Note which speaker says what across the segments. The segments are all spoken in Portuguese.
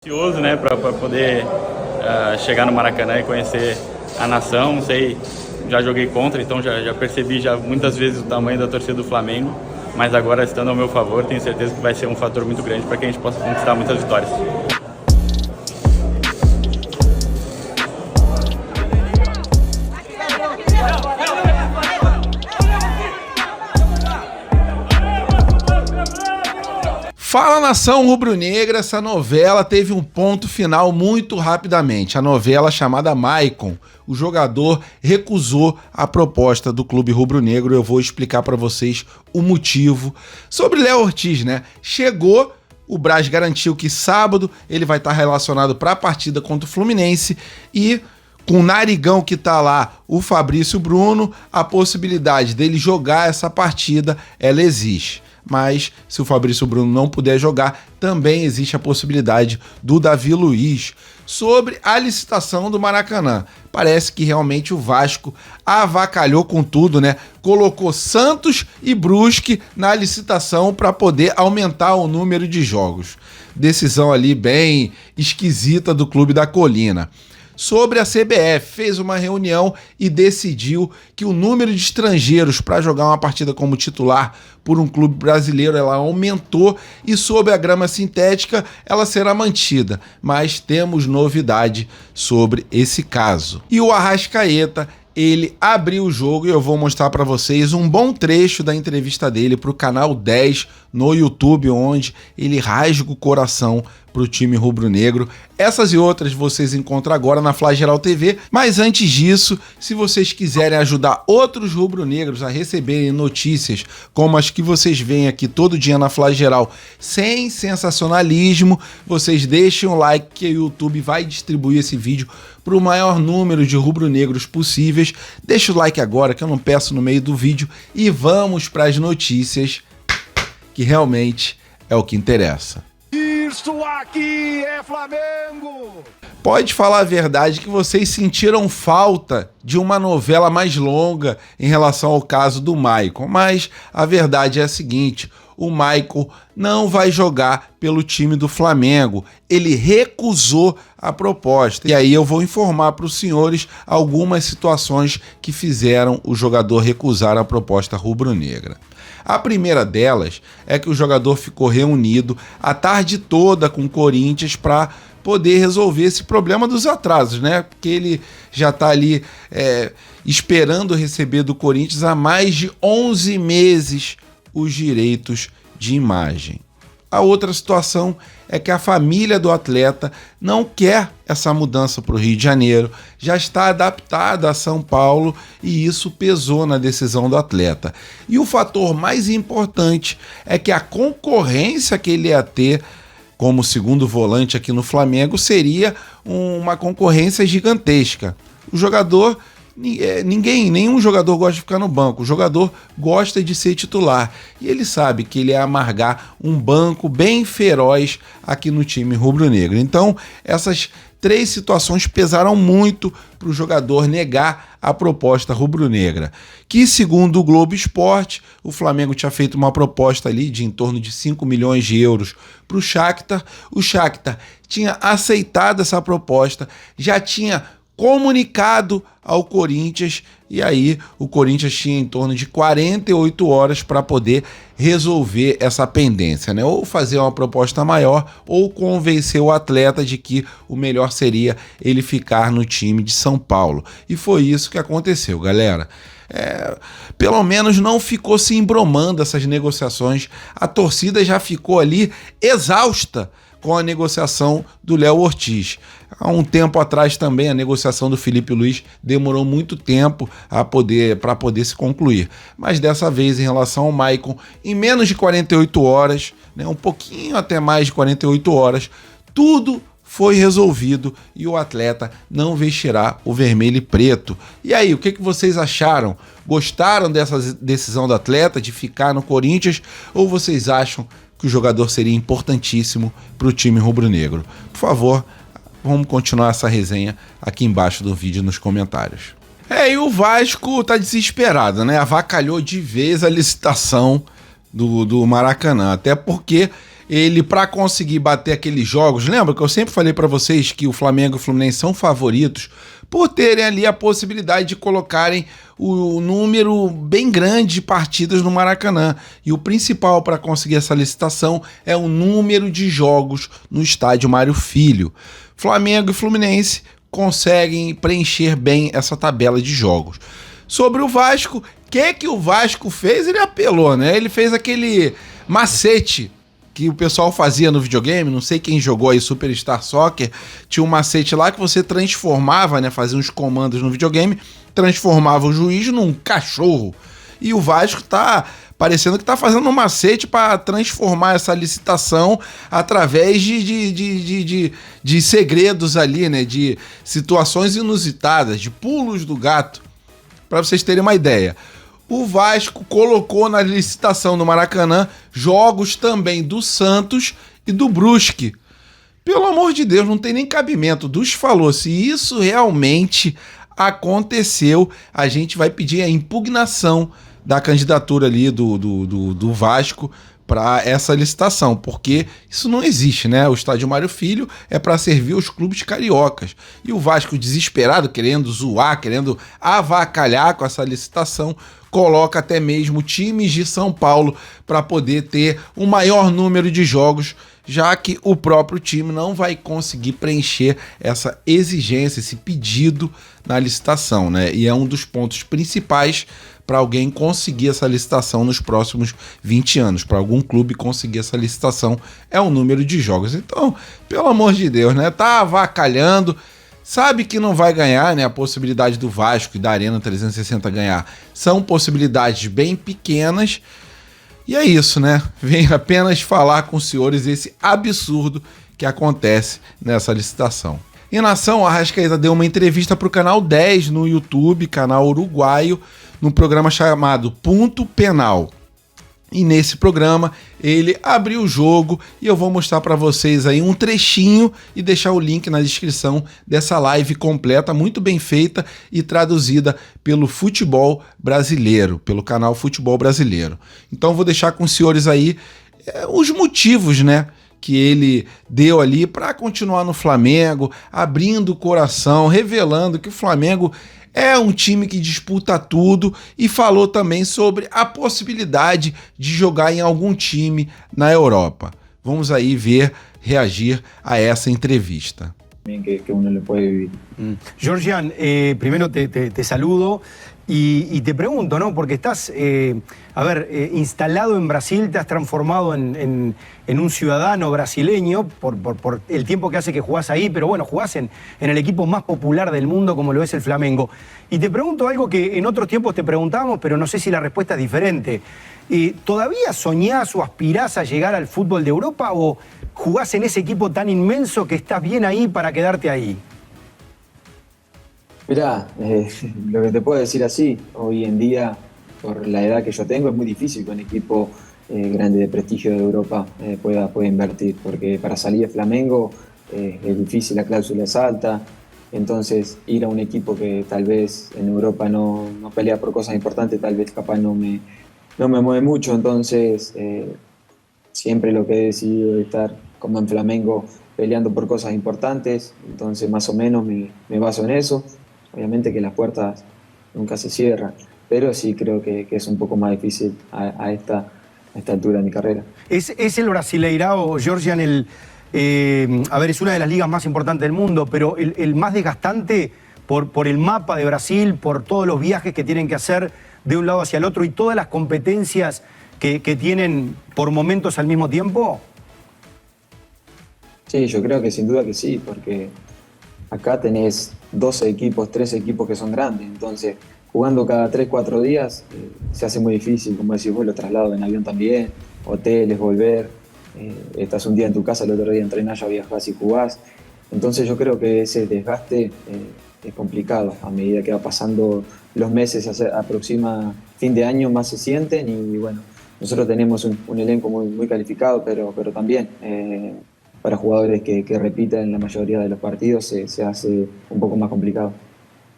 Speaker 1: Ansioso, né, para poder chegar no Maracanã e conhecer a nação. Não sei, já joguei contra, então já percebi muitas vezes o tamanho da torcida do Flamengo, mas agora, estando ao meu favor, tenho certeza que vai ser um fator muito grande para que a gente possa conquistar muitas vitórias.
Speaker 2: Fala, nação rubro-negra, essa novela teve um ponto final muito rapidamente. A novela chamada Maicon, o jogador recusou a proposta do clube rubro-negro. Eu vou explicar para vocês o motivo. Sobre Léo Ortiz, né? Chegou, o Braz garantiu que sábado ele vai estar relacionado para a partida contra o Fluminense e com o narigão que tá lá, o Fabrício Bruno, a possibilidade dele jogar essa partida, ela existe. Mas se o Fabrício Bruno não puder jogar, também existe a possibilidade do Davi Luiz. Sobre a licitação do Maracanã, parece que realmente o Vasco avacalhou com tudo, né? Colocou Santos e Brusque na licitação para poder aumentar o número de jogos. Decisão ali bem esquisita do Clube da Colina. Sobre a CBF, fez uma reunião e decidiu que o número de estrangeiros para jogar uma partida como titular por um clube brasileiro, ela aumentou, e sobre a grama sintética, ela será mantida. Mas temos novidade sobre esse caso. E o Arrascaeta, ele abriu o jogo e eu vou mostrar para vocês um bom trecho da entrevista dele para o canal 10 no YouTube, onde ele rasga o coração para o time rubro-negro. Essas e outras vocês encontram agora na Flageral TV, mas antes disso, se vocês quiserem ajudar outros rubro-negros a receberem notícias como as que vocês veem aqui todo dia na Flageral, sem sensacionalismo, vocês deixem um like que o YouTube vai distribuir esse vídeo para o maior número de rubro-negros possíveis. Deixa o like agora, que eu não peço no meio do vídeo, e vamos para as notícias, que realmente é o que interessa.
Speaker 3: Isso aqui é Flamengo!
Speaker 2: Pode falar a verdade que vocês sentiram falta de uma novela mais longa em relação ao caso do Maicon, mas a verdade é a seguinte: o Maicon não vai jogar pelo time do Flamengo. Ele recusou a proposta. E aí eu vou informar para os senhores algumas situações que fizeram o jogador recusar a proposta rubro-negra. A primeira delas é que o jogador ficou reunido a tarde toda com o Corinthians para poder resolver esse problema dos atrasos, né? Porque ele já está ali esperando receber do Corinthians há mais de 11 meses os direitos de imagem. A outra situação é que a família do atleta não quer essa mudança para o Rio de Janeiro, já está adaptada a São Paulo e isso pesou na decisão do atleta. E o fator mais importante é que a concorrência que ele ia ter como segundo volante aqui no Flamengo seria uma concorrência gigantesca. O jogador, nenhum jogador gosta de ficar no banco, o jogador gosta de ser titular e ele sabe que ele ia amargar um banco bem feroz aqui no time rubro-negro. Então essas três situações pesaram muito para o jogador negar a proposta rubro-negra, que segundo o Globo Esporte, o Flamengo tinha feito uma proposta ali de em torno de 5 milhões de euros para o Shakhtar. O Shakhtar tinha aceitado essa proposta, já tinha comunicado ao Corinthians, e aí o Corinthians tinha em torno de 48 horas para poder resolver essa pendência, né? Ou fazer uma proposta maior, ou convencer o atleta de que o melhor seria ele ficar no time de São Paulo. E foi isso que aconteceu, galera. Pelo menos não ficou se embromando essas negociações. A torcida já ficou ali exausta com a negociação do Léo Ortiz. Há um tempo atrás também a negociação do Felipe Luiz demorou muito tempo para poder se concluir. Mas dessa vez, em relação ao Maicon, em menos de 48 horas, né, um pouquinho até mais de 48 horas, tudo foi resolvido e o atleta não vestirá o vermelho e preto. E aí, o que vocês acharam? Gostaram dessa decisão do atleta de ficar no Corinthians, ou vocês acham que o jogador seria importantíssimo para o time rubro-negro? Por favor, vamos continuar essa resenha aqui embaixo do vídeo nos comentários. E o Vasco tá desesperado, né? Avacalhou de vez a licitação do Maracanã, até porque ele, para conseguir bater aqueles jogos, lembra que eu sempre falei para vocês que o Flamengo e o Fluminense são favoritos por terem ali a possibilidade de colocarem o número bem grande de partidas no Maracanã. E o principal para conseguir essa licitação é o número de jogos no estádio Mário Filho. Flamengo e Fluminense conseguem preencher bem essa tabela de jogos. Sobre o Vasco, o que o Vasco fez? Ele apelou, né? Ele fez aquele macete que o pessoal fazia no videogame, não sei quem jogou aí Superstar Soccer, tinha um macete lá que você transformava, né, fazia uns comandos no videogame, transformava o juiz num cachorro. E o Vasco tá parecendo que tá fazendo um macete para transformar essa licitação através de segredos ali, né, de situações inusitadas, de pulos do gato. Para vocês terem uma ideia, o Vasco colocou na licitação do Maracanã jogos também do Santos e do Brusque. Pelo amor de Deus, não tem nem cabimento. Dus falou, se isso realmente aconteceu, a gente vai pedir a impugnação da candidatura ali do Vasco para essa licitação, porque isso não existe, né? O estádio Mário Filho é para servir os clubes cariocas. E o Vasco, desesperado, querendo zoar, querendo avacalhar com essa licitação, coloca até mesmo times de São Paulo para poder ter um maior número de jogos, já que o próprio time não vai conseguir preencher essa exigência, esse pedido na licitação, né? E é um dos pontos principais para alguém conseguir essa licitação nos próximos 20 anos. Para algum clube conseguir essa licitação é o número de jogos. Então, pelo amor de Deus, né? Tá avacalhando, sabe que não vai ganhar, né? A possibilidade do Vasco e da Arena 360 ganhar são possibilidades bem pequenas. E é isso, né? Venho apenas falar com os senhores esse absurdo que acontece nessa licitação. Em nação, a Arrascaeta deu uma entrevista para o canal 10 no YouTube, canal uruguaio, num programa chamado Ponto Penal. E nesse programa ele abriu o jogo e eu vou mostrar para vocês aí um trechinho e deixar o link na descrição dessa live completa, muito bem feita e traduzida pelo Futebol Brasileiro, pelo canal Futebol Brasileiro. Então vou deixar com os senhores aí os motivos, né, que ele deu ali para continuar no Flamengo, abrindo o coração, revelando que o Flamengo é um time que disputa tudo e falou também sobre a possibilidade de jogar em algum time na Europa. Vamos aí reagir a essa entrevista.
Speaker 4: Que uno le puede vivir.
Speaker 5: Georgian, primero te saludo y te pregunto, ¿no? Porque estás, instalado en Brasil, te has transformado en un ciudadano brasileño por el tiempo que hace que jugás ahí, pero bueno, jugás en el equipo más popular del mundo como lo es el Flamengo. Y te pregunto algo que en otros tiempos te preguntábamos, pero no sé si la respuesta es diferente. ¿Todavía soñás o aspirás a llegar al fútbol de Europa o jugás en ese equipo tan inmenso que estás bien ahí para quedarte ahí?
Speaker 4: Mirá, lo que te puedo decir así, hoy en día, por la edad que yo tengo, es muy difícil que un equipo grande de prestigio de Europa pueda invertir, porque para salir de Flamengo es difícil, la cláusula es alta, entonces ir a un equipo que tal vez en Europa no pelea por cosas importantes, tal vez capaz no me mueve mucho, entonces siempre lo que he decidido es estar como en Flamengo peleando por cosas importantes, entonces más o menos me baso en eso. Obviamente que las puertas nunca se cierran, pero sí creo que es un poco más difícil a esta altura de mi carrera.
Speaker 5: ¿Es el Brasileirao, Georgian, es una de las ligas más importantes del mundo, pero el más desgastante por el mapa de Brasil, por todos los viajes que tienen que hacer de un lado hacia el otro y todas las competencias que tienen por momentos al mismo tiempo?
Speaker 4: Sí, yo creo que sin duda que sí, porque acá tenés 12 equipos, 13 equipos que son grandes, entonces jugando cada 3-4 días se hace muy difícil, como decís vos, los traslados en avión también, hoteles, volver, estás un día en tu casa, el otro día entrenás, ya viajás y jugás, entonces yo creo que ese desgaste es complicado, a medida que va pasando los meses, se aproxima fin de año, más se sienten y bueno, nosotros tenemos un elenco muy calificado, pero también para jugadores que repiten en la mayoría de los partidos se hace un poco más complicado.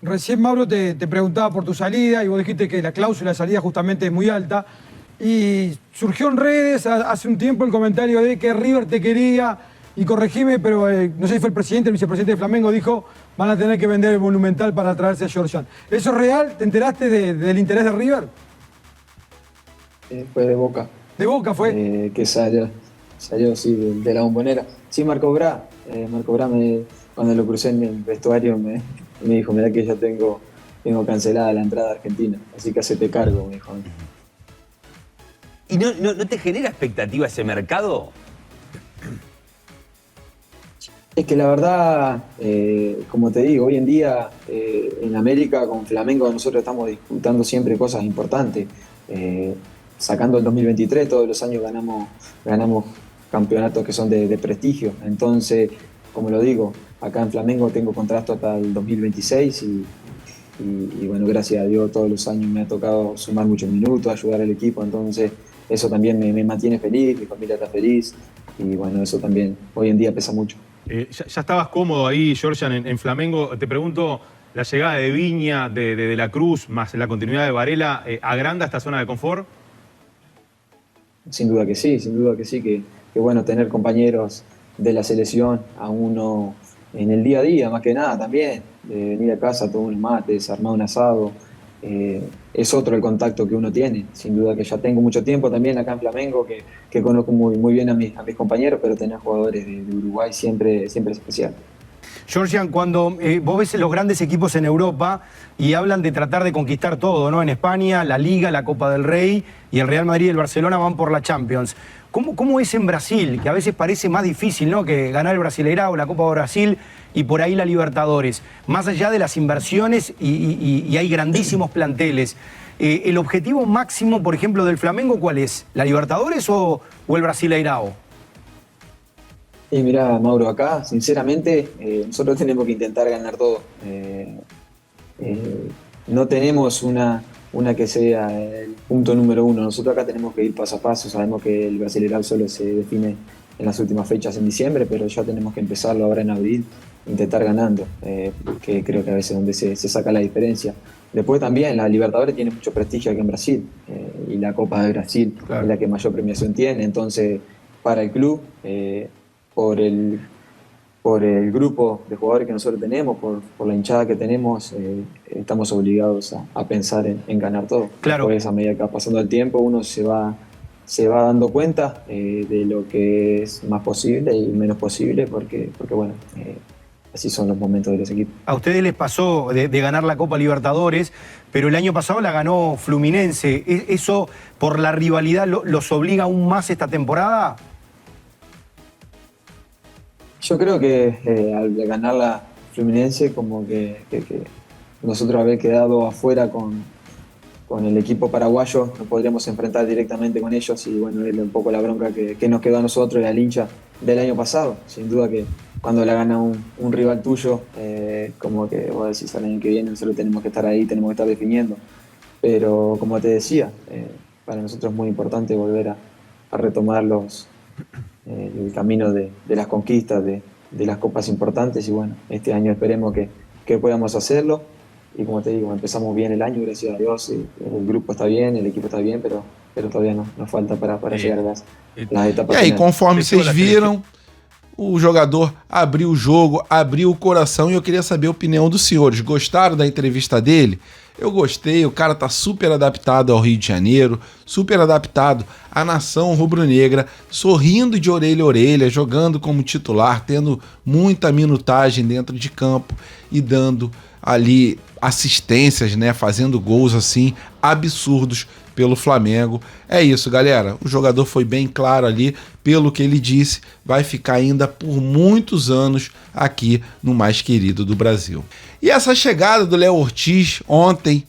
Speaker 6: Recién Mauro te preguntaba por tu salida y vos dijiste que la cláusula de salida justamente es muy alta. y surgió en redes hace un tiempo el comentario de que River te quería, y corregime, pero no sé si fue el presidente, el vicepresidente de Flamengo, dijo van a tener que vender el Monumental para traerse a Georgian. ¿Eso es real? ¿Te enteraste del interés de River?
Speaker 4: Fue de Boca.
Speaker 6: ¿De Boca fue?
Speaker 4: Que salió sí, de la Bombonera. Sí, Marco Bra. Cuando lo crucé en el vestuario me dijo, mirá que ya tengo cancelada la entrada a Argentina, así que hacete cargo, me dijo.
Speaker 7: ¿Y no te genera expectativa ese mercado?
Speaker 4: Es que la verdad, como te digo, hoy en día en América con Flamengo nosotros estamos disputando siempre cosas importantes. Sacando el 2023, todos los años ganamos campeonatos que son de prestigio. Entonces, como lo digo, acá en Flamengo tengo contrato hasta el 2026 y bueno, gracias a Dios todos los años me ha tocado sumar muchos minutos, ayudar al equipo. Entonces, eso también me mantiene feliz, mi familia está feliz y bueno, eso también hoy en día pesa mucho.
Speaker 8: Ya estabas cómodo ahí, Georgian, en Flamengo. Te pregunto, la llegada de Viña, de la Cruz, más la continuidad de Varela, ¿agranda esta zona de confort?
Speaker 4: Sin duda que sí, que bueno, tener compañeros de la selección a uno en el día a día, más que nada también, de venir a casa, tomar unos mates, armar un asado, es otro el contacto que uno tiene. Sin duda que ya tengo mucho tiempo también acá en Flamengo, que conozco muy bien a mis compañeros, pero tener jugadores de Uruguay siempre es especial.
Speaker 5: Georgian, cuando vos ves los grandes equipos en Europa y hablan de tratar de conquistar todo, ¿no? En España, la Liga, la Copa del Rey, y el Real Madrid y el Barcelona van por la Champions. ¿Cómo es en Brasil? Que a veces parece más difícil, ¿no? Que ganar el Brasileirao, la Copa de Brasil y por ahí la Libertadores. Más allá de las inversiones y hay grandísimos planteles. ¿El objetivo máximo, por ejemplo, del Flamengo cuál es? ¿La Libertadores o el Brasileirao?
Speaker 4: Y mirá, Mauro, acá, sinceramente, nosotros tenemos que intentar ganar todo. No tenemos una que sea el punto número uno. Nosotros acá tenemos que ir paso a paso. Sabemos que el Brasileirao solo se define en las últimas fechas en diciembre, pero ya tenemos que empezarlo ahora en abril, intentar ganando, que creo que a veces es donde se saca la diferencia. Después también la Libertadores tiene mucho prestigio aquí en Brasil, y la Copa de Brasil es la que mayor premiación tiene. Entonces, para el club, por el grupo de jugadores que nosotros tenemos, por la hinchada que tenemos, estamos obligados a pensar en ganar todo.
Speaker 5: Claro.
Speaker 4: Después, a medida que va pasando el tiempo, uno se va dando cuenta de lo que es más posible y menos posible, porque bueno, así son los momentos de los equipos.
Speaker 5: A ustedes les pasó de ganar la Copa Libertadores, pero el año pasado la ganó Fluminense. ¿Eso por la rivalidad los obliga aún más esta temporada?
Speaker 4: Yo creo que al ganar la Fluminense, como que nosotros haber quedado afuera con el equipo paraguayo, nos podríamos enfrentar directamente con ellos y bueno, es un poco la bronca que nos quedó a nosotros y al hincha del año pasado. Sin duda que cuando la gana un rival tuyo, como que vos decís al año que viene nosotros tenemos que estar ahí, tenemos que estar definiendo. Pero como te decía, para nosotros es muy importante volver a retomar el camino de las conquistas, de las copas importantes y bueno, este año esperemos que podamos hacerlo y como te digo, empezamos bien el año, gracias a Dios, el grupo está bien, el equipo está bien, pero todavía nos falta para llegar a las etapas.
Speaker 2: E aí,
Speaker 4: finais.
Speaker 2: conforme vocês viram, o jogador abriu o jogo, abriu o coração e eu queria saber a opinião dos senhores. Gostaram da entrevista dele? Eu gostei, o cara tá super adaptado ao Rio de Janeiro, super adaptado à nação rubro-negra, sorrindo de orelha a orelha, jogando como titular, tendo muita minutagem dentro de campo e dando ali assistências, né, fazendo gols assim absurdos pelo Flamengo. É isso, galera. O jogador foi bem claro ali, pelo que ele disse, vai ficar ainda por muitos anos aqui no mais querido do Brasil. E essa chegada do Léo Ortiz ontem,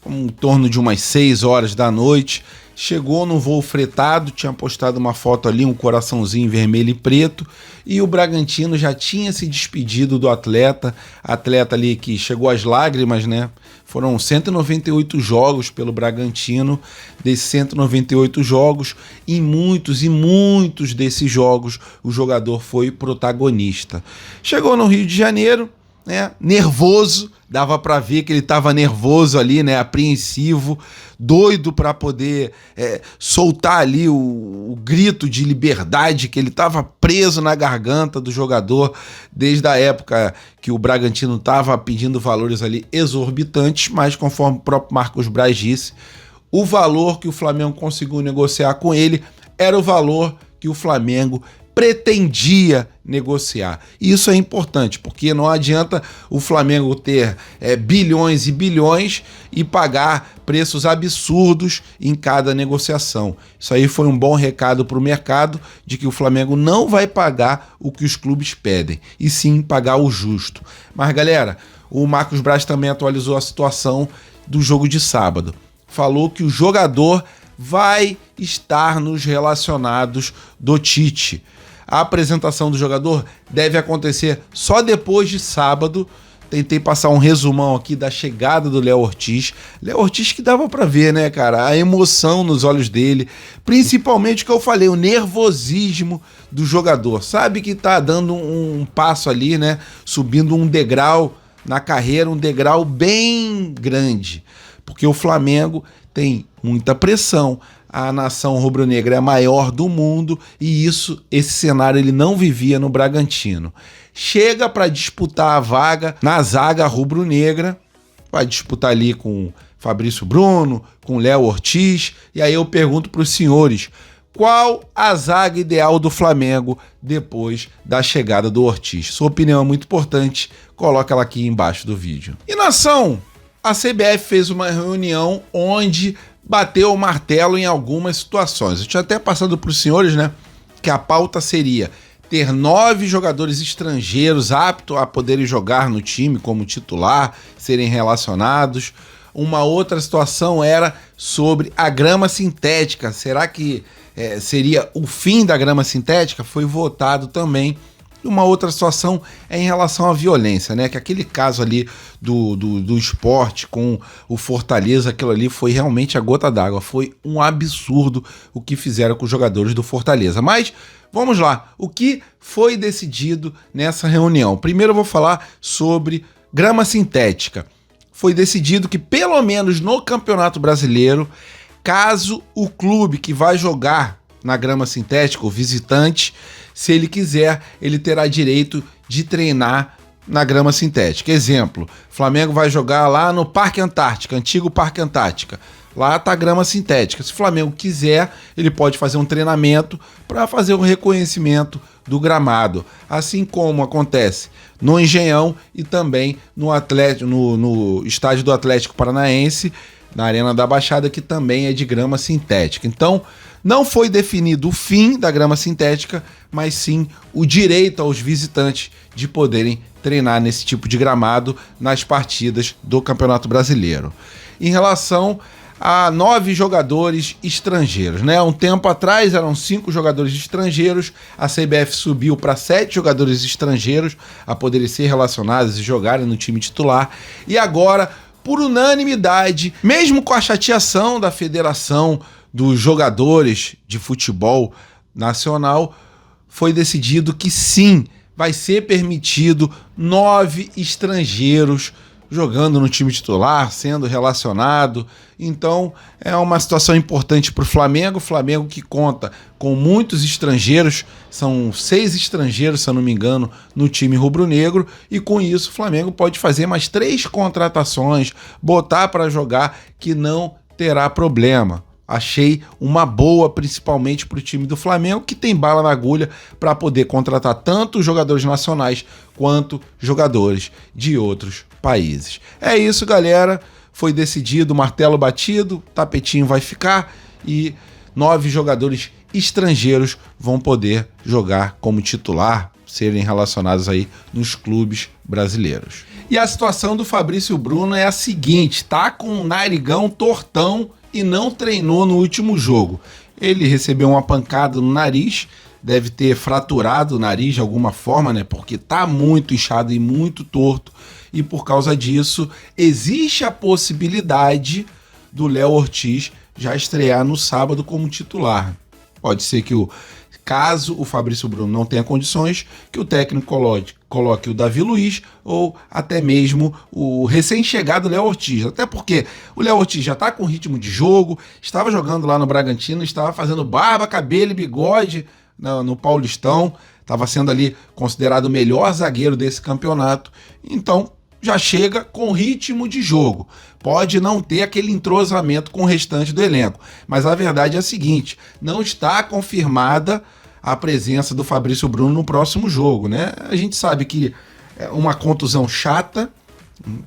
Speaker 2: em torno de umas 6 horas da noite, chegou no voo fretado, tinha postado uma foto ali, um coraçãozinho vermelho e preto, e o Bragantino já tinha se despedido do atleta ali que chegou às lágrimas, né? Foram 198 jogos pelo Bragantino, desses 198 jogos, em muitos desses jogos o jogador foi protagonista. Chegou no Rio de Janeiro, né? Nervoso, dava para ver que ele estava nervoso ali, né, apreensivo, doido para poder soltar ali o grito de liberdade que ele estava preso na garganta do jogador desde a época que o Bragantino estava pedindo valores ali exorbitantes, mas conforme o próprio Marcos Braz disse, o valor que o Flamengo conseguiu negociar com ele era o valor que o Flamengo pretendia negociar. E isso é importante, porque não adianta o Flamengo ter bilhões e bilhões e pagar preços absurdos em cada negociação. Isso aí foi um bom recado para o mercado de que o Flamengo não vai pagar o que os clubes pedem, e sim pagar o justo. Mas, galera, o Marcos Braz também atualizou a situação do jogo de sábado. Falou que o jogador vai estar nos relacionados do Tite. A apresentação do jogador deve acontecer só depois de sábado. Tentei passar um resumão aqui da chegada do Léo Ortiz. Léo Ortiz que dava pra ver, né, cara? A emoção nos olhos dele. Principalmente o que eu falei, o nervosismo do jogador. Sabe que tá dando um passo ali, né? Subindo um degrau na carreira, um degrau bem grande. Porque o Flamengo tem muita pressão. A nação rubro-negra é a maior do mundo e esse cenário ele não vivia no Bragantino. Chega para disputar a vaga na zaga rubro-negra, vai disputar ali com Fabrício Bruno, com Léo Ortiz, e aí eu pergunto para os senhores, qual a zaga ideal do Flamengo depois da chegada do Ortiz? Sua opinião é muito importante, coloca ela aqui embaixo do vídeo. E nação, a CBF fez uma reunião onde bateu o martelo em algumas situações. Eu tinha até passado para os senhores, né, que a pauta seria ter 9 jogadores estrangeiros aptos a poderem jogar no time como titular, serem relacionados. Uma outra situação era sobre a grama sintética. Será que seria o fim da grama sintética? Foi votado também. E uma outra situação é em relação à violência, né? Que aquele caso ali do Sport com o Fortaleza, aquilo ali foi realmente a gota d'água. Foi um absurdo o que fizeram com os jogadores do Fortaleza. Mas vamos lá, o que foi decidido nessa reunião? Primeiro eu vou falar sobre grama sintética. Foi decidido que pelo menos no Campeonato Brasileiro, caso o clube que vai jogar na grama sintética, o visitante, se ele quiser, ele terá direito de treinar na grama sintética. Exemplo, Flamengo vai jogar lá no Parque Antártica, antigo Parque Antártica. Lá tá a grama sintética. Se o Flamengo quiser, ele pode fazer um treinamento para fazer um reconhecimento do gramado. Assim como acontece no Engenhão e também no estádio do Atlético Paranaense, na Arena da Baixada, que também é de grama sintética. Então, não foi definido o fim da grama sintética, mas sim o direito aos visitantes de poderem treinar nesse tipo de gramado nas partidas do Campeonato Brasileiro. Em relação a 9 jogadores estrangeiros, né? Um tempo atrás eram 5 jogadores estrangeiros, a CBF subiu para 7 jogadores estrangeiros a poderem ser relacionados e jogarem no time titular, e agora, por unanimidade, mesmo com a chateação da Federação dos Jogadores de Futebol Nacional, foi decidido que sim, vai ser permitido 9 estrangeiros jogando no time titular, sendo relacionado. Então é uma situação importante para o Flamengo que conta com muitos estrangeiros, são 6 estrangeiros, se eu não me engano, no time rubro-negro, e com isso o Flamengo pode fazer mais 3 contratações, botar para jogar, que não terá problema. Achei uma boa, principalmente para o time do Flamengo, que tem bala na agulha para poder contratar tanto jogadores nacionais quanto jogadores de outros países. É isso, galera. Foi decidido, martelo batido, tapetinho vai ficar e 9 jogadores estrangeiros vão poder jogar como titular, serem relacionados aí nos clubes brasileiros. E a situação do Fabrício Bruno é a seguinte, tá com o narigão tortão e não treinou no último jogo. Ele recebeu uma pancada no nariz, deve ter fraturado o nariz de alguma forma, né? Porque tá muito inchado e muito torto. E por causa disso, existe a possibilidade do Léo Ortiz já estrear no sábado como titular. Pode ser que caso o Fabrício Bruno não tenha condições, que o técnico coloque o Davi Luiz ou até mesmo o recém-chegado Léo Ortiz. Até porque o Léo Ortiz já está com ritmo de jogo, estava jogando lá no Bragantino, estava fazendo barba, cabelo e bigode no Paulistão, estava sendo ali considerado o melhor zagueiro desse campeonato. Então já chega com ritmo de jogo. Pode não ter aquele entrosamento com o restante do elenco, mas a verdade é a seguinte, não está confirmada a presença do Fabrício Bruno no próximo jogo, né? A gente sabe que é uma contusão chata,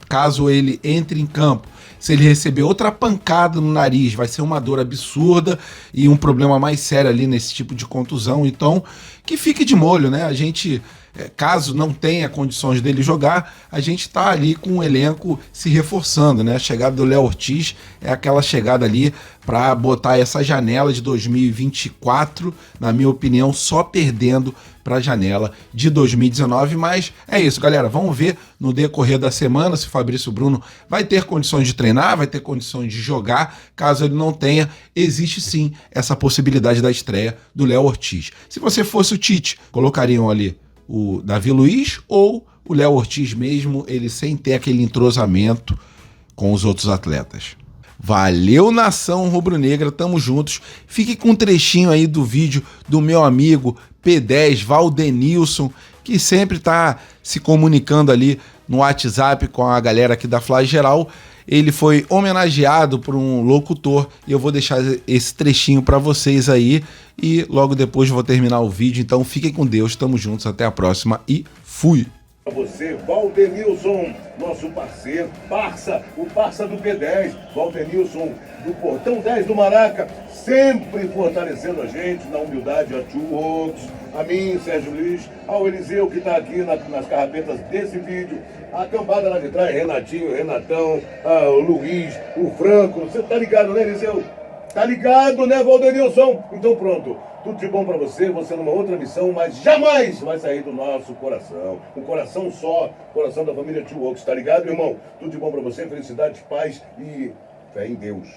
Speaker 2: caso ele entre em campo, se ele receber outra pancada no nariz, vai ser uma dor absurda e um problema mais sério ali nesse tipo de contusão. Então, que fique de molho, né? A gente, caso não tenha condições dele jogar, a gente está ali com o elenco se reforçando, né? A chegada do Léo Ortiz é aquela chegada ali para botar essa janela de 2024, na minha opinião, só perdendo para a janela de 2019, mas é isso, galera, vamos ver no decorrer da semana se o Fabrício Bruno vai ter condições de treinar, vai ter condições de jogar. Caso ele não tenha, existe sim essa possibilidade da estreia do Léo Ortiz. Se você fosse o Tite, colocariam ali o Davi Luiz ou o Léo Ortiz mesmo, ele sem ter aquele entrosamento com os outros atletas? Valeu, nação rubro-negra, tamo juntos. Fique com um trechinho aí do vídeo do meu amigo P10 Valdenilson, que sempre tá se comunicando ali no WhatsApp com a galera aqui da Fla Geral. Ele foi homenageado por um locutor e eu vou deixar esse trechinho para vocês aí e logo depois vou terminar o vídeo. Então fiquem com Deus, tamo juntos, até a próxima e fui!
Speaker 9: Para você, Valdenilson, nosso parceiro, o parça do P10, Valdenilson do Portão 10 do Maraca, sempre fortalecendo a gente na humildade, a Two Works, a mim, Sérgio Luiz, ao Eliseu que está aqui nas carrapetas desse vídeo, a cambada lá de trás, Renatinho, Renatão, o Luiz, o Franco, você tá ligado, né, Eliseu? Tá ligado, né, Valdenilson? Então pronto. Tudo de bom pra você numa outra missão, mas jamais vai sair do nosso coração. Um coração só, coração da família Two Works, tá ligado, irmão? Tudo de bom pra você, felicidade, paz e fé em Deus.